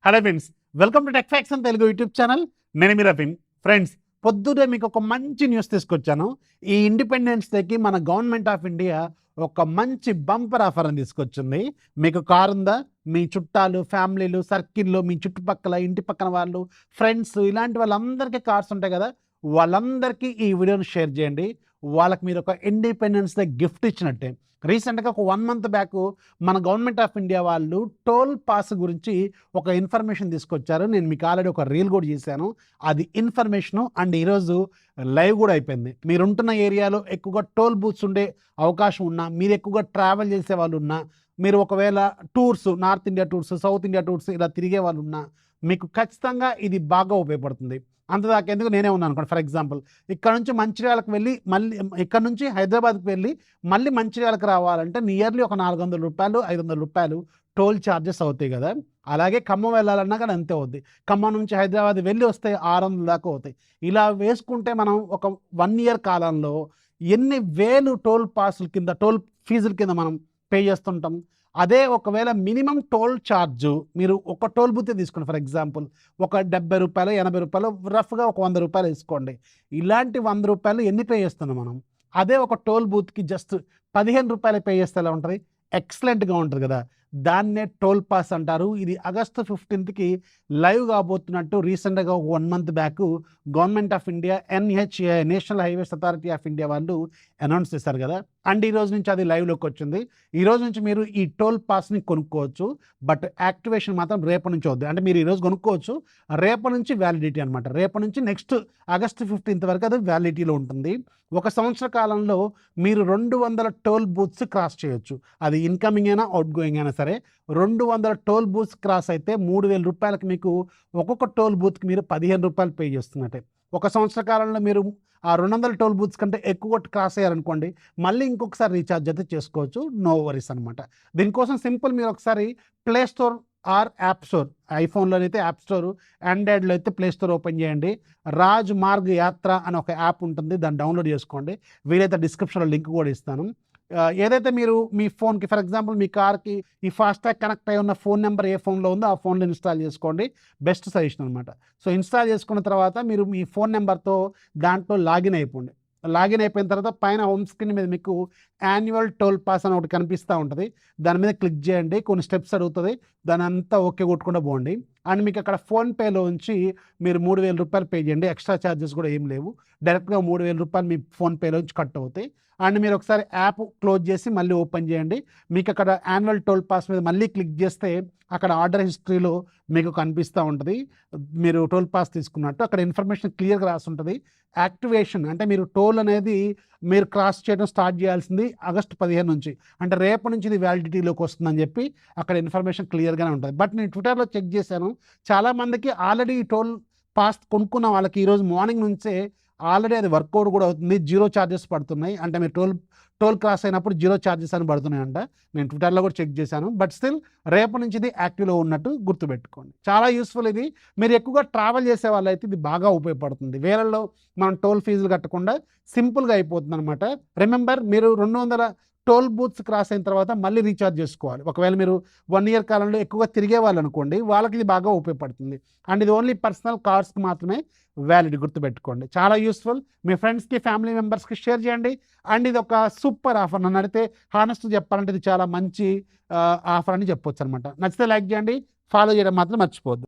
Hello friends, welcome to tech facts and Telugu YouTube channel. నేను మీ రఫీన్. Friends, పొద్దునే మీకు ఒక మంచి న్యూస్ తీసుకొచ్చాను. ఈ ఇండిపెండెన్స్ డేకి మన గవర్నమెంట్ ఆఫ్ ఇండియా ఒక మంచి బంపర్ ఆఫర్ అని తీసుకొచ్చింది. మీకు కారు ఉందా? మీ చుట్టాలు, ఫ్యామిలీలు, సర్కిల్లో, మీ చుట్టుపక్కల, ఇంటి పక్కన వాళ్ళు, ఫ్రెండ్స్, ఇలాంటి వాళ్ళందరికీ కార్స్ ఉంటాయి కదా, వాళ్ళందరికీ ఈ వీడియోని షేర్ చేయండి. వాళ్ళకి మీరు ఒక ఇండిపెండెన్స్ డే గిఫ్ట్ ఇచ్చినట్టే. రీసెంట్గా ఒక 1 మంత్ బ్యాక్ మన గవర్నమెంట్ ఆఫ్ ఇండియా వాళ్ళు టోల్ పాస్ గురించి ఒక ఇన్ఫర్మేషన్ తీసుకొచ్చారు. నేను మీకు ఆల్రెడీ ఒక రీల్ కూడా చేశాను. అది ఇన్ఫర్మేషను అండ్ ఈరోజు లైవ్ కూడా అయిపోయింది. మీరుంటున్న ఏరియాలో ఎక్కువగా టోల్ బూత్స్ ఉండే అవకాశం ఉన్నా, మీరు ఎక్కువగా ట్రావెల్ చేసే వాళ్ళు ఉన్నా, మీరు ఒకవేళ tours, north India tours, south India tours ఇలా తిరిగే వాళ్ళు ఉన్నా, మీకు ఖచ్చితంగా ఇది బాగా ఉపయోగపడుతుంది. అంతదాకా ఎందుకు, నేనే ఉన్నాను అనుకోండి. ఫర్ ఎగ్జాంపుల్, ఇక్కడ నుంచి మంచిర్యాలకు వెళ్ళి మళ్ళీ ఇక్కడ నుంచి హైదరాబాద్కి వెళ్ళి మళ్ళీ మంచిర్యాలకు రావాలంటే నియర్లీ ఒక ₹400, ₹500 టోల్ ఛార్జెస్ అవుతాయి కదా. అలాగే ఖమ్మం వెళ్ళాలన్నా కానీ అంతే అవుద్ది. ఖమ్మం నుంచి హైదరాబాద్ వెళ్ళి వస్తే 600 దాకా అవుతాయి. ఇలా వేసుకుంటే మనం ఒక 1 ఇయర్ కాలంలో ఎన్ని వేలు టోల్ పాసుల కింద, టోల్ ఫీజుల కింద మనం పే చేస్తుంటాం. అదే ఒకవేళ మినిమం టోల్ ఛార్జు మీరు ఒక టోల్ బూతే తీసుకోండి. ఫర్ ఎగ్జాంపుల్ ఒక ₹70, ₹80, రఫ్గా ఒక ₹100 వేసుకోండి. ఇలాంటి ₹100 ఎన్ని పే చేస్తున్నాం మనం? అదే ఒక టోల్ బూత్కి జస్ట్ ₹15 పే చేస్తే ఎలా ఉంటుంది? ఎక్సలెంట్గా ఉంటుంది కదా. దాన్నే టోల్ పాస్ అంటారు. ఇది ఆగస్టు 15కి లైవ్ కాబోతున్నట్టు రీసెంట్గా 1 month back government of India NHAI, national highways authority of India వాళ్ళు అనౌన్స్ చేశారు కదా. అండ్ ఈ రోజు నుంచి అది లైవ్లోకి వచ్చింది. ఈ రోజు నుంచి మీరు ఈ టోల్ పాస్ని కొనుక్కోవచ్చు. బట్ యాక్టివేషన్ మాత్రం రేపటి నుంచి అవుద్ది. అంటే మీరు ఈరోజు కొనుక్కోవచ్చు, రేపటి నుంచి వ్యాలిడిటీ అనమాట. రేపటి నుంచి నెక్స్ట్ ఆగస్టు 15 వరకు అది వ్యాలిడిటీలో ఉంటుంది. 1 సంవత్సర కాలంలో మీరు 200 టోల్ బూత్స్ క్రాస్ చేయొచ్చు. అది ఇన్కమింగ్ అయినా అవుట్ గోయింగ్ అయినా సరే. 200 టోల్ బూత్స్ క్రాస్ అయితే ₹3000 మీకు ఒక్కొక్క టోల్ బూత్కి మీరు ₹15 పే చేస్తున్నట్టే. 1 సంవత్సర కాలంలో మీరు ఆ 200 టోల్ బూత్స్ కంటే ఎక్కువ క్రాస్ అయ్యారనుకోండి, మళ్ళీ ఇంకొకసారి రీఛార్జ్ అయితే చేసుకోవచ్చు. నో వరీస్ అనమాట. దీనికోసం సింపుల్, మీరు ఒకసారి play store or app store, ఐఫోన్లోనైతే యాప్ స్టోర్, ఆండ్రాయిడ్లో అయితే ప్లే స్టోర్ ఓపెన్ చేయండి. రాజ్ మార్గ్ యాత్ర అని ఒక యాప్ ఉంటుంది, దాన్ని డౌన్లోడ్ చేసుకోండి. వీలైతే డిస్క్రిప్షన్లో లింక్ కూడా ఇస్తాను. ఏదైతే మీరు మీ ఫోన్కి, ఫర్ ఎగ్జాంపుల్ మీ కార్కి ఈ ఫాస్టాగ్ కనెక్ట్ అయి ఉన్న ఫోన్ నెంబర్ ఏ ఫోన్లో ఉందో ఆ ఫోన్లో ఇన్స్టాల్ చేసుకోండి. బెస్ట్ సజెషన్ అనమాట. సో ఇన్స్టాల్ చేసుకున్న తర్వాత మీరు మీ ఫోన్ నెంబర్తో దాంట్లో లాగిన్ అయిపోండి. లాగిన్ అయిపోయిన తర్వాత పైన హోమ్ స్క్రీన్ మీద మీకు యాన్యువల్ టోల్ పాస్ అని ఒకటి కనిపిస్తూ ఉంటుంది. దాని మీద క్లిక్ చేయండి. కొన్ని స్టెప్స్ అడుగుతుంది, దాని అంతా ఓకే కొట్టుకుండా పోండి. అండ్ మీకు అక్కడ ఫోన్పేలో ఉంచి మీరు ₹3000 పే చేయండి. ఎక్స్ట్రా ఛార్జెస్ కూడా ఏం లేవు. డైరెక్ట్గా ₹3000 మీ ఫోన్పేలో నుంచి కట్ అవుతాయి. అండ్ మీరు ఒకసారి యాప్ క్లోజ్ చేసి మళ్ళీ ఓపెన్ చేయండి. మీకు అక్కడ యాన్యువల్ టోల్ పాస్ మీద మళ్ళీ క్లిక్ చేస్తే అక్కడ ఆర్డర్ హిస్టరీలో మీకు కనిపిస్తూ ఉంటుంది మీరు టోల్ పాస్ తీసుకున్నట్టు. అక్కడ ఇన్ఫర్మేషన్ క్లియర్గా రాసి ఉంటుంది. యాక్టివేషన్ అంటే మీరు టోల్ అనేది మీరు క్రాస్ చేయడం స్టార్ట్ చేయాల్సింది ఆగస్టు 15 నుంచి. అంటే రేపటి నుంచి ఇది వ్యాలిడిటీలోకి వస్తుందని చెప్పి అక్కడ ఇన్ఫర్మేషన్ క్లియర్గానే ఉంటుంది. బట్ నేను ట్విట్టర్లో చెక్ చేశాను, చాలామందికి ఆల్రెడీ ఈ టోల్ పాస్ కొనుక్కున్న వాళ్ళకి ఈరోజు మార్నింగ్ నుంచే ఆల్రెడీ అది వర్కౌట్ కూడా అవుతుంది. 0 ఛార్జెస్ పడుతున్నాయి. అంటే మీరు టోల్ క్రాస్ అయినప్పుడు 0 ఛార్జెస్ అని పడుతున్నాయంట. నేను ట్విట్టర్లో కూడా చెక్ చేశాను. బట్ స్టిల్ రేపటి నుంచి ఇది యాక్టివ్లో ఉన్నట్టు గుర్తుపెట్టుకోండి. చాలా యూస్ఫుల్ ఇది. మీరు ఎక్కువగా ట్రావెల్ చేసే వాళ్ళైతే ఇది బాగా ఉపయోగపడుతుంది. వేరేల్లో మనం టోల్ ఫీజులు కట్టకుండా సింపుల్గా అయిపోతుంది అనమాట. రిమెంబర్, మీరు 200 టోల్ బూత్స్ క్రాస్ అయిన తర్వాత మళ్ళీ రీఛార్జ్ చేసుకోవాలి. ఒకవేళ మీరు 1 ఇయర్ కాలంలో ఎక్కువగా తిరిగే వాళ్ళు అనుకోండి, వాళ్ళకి ఇది బాగా ఉపయోగపడుతుంది. అండ్ ఇది ఓన్లీ పర్సనల్ కార్స్కి మాత్రమే వ్యాలిడ్, గుర్తుపెట్టుకోండి. చాలా యూస్ఫుల్. మీ ఫ్రెండ్స్కి, ఫ్యామిలీ మెంబర్స్కి షేర్ చేయండి. అండ్ ఇది ఒక సూపర్ ఆఫర్. నన్ను అడిగితే హానెస్ట్ చెప్పాలంటే ఇది చాలా మంచి ఆఫర్ అని చెప్పొచ్చు అనమాట. నచ్చితే లైక్ చేయండి, ఫాలో చేయడం మాత్రం మర్చిపోవద్దు.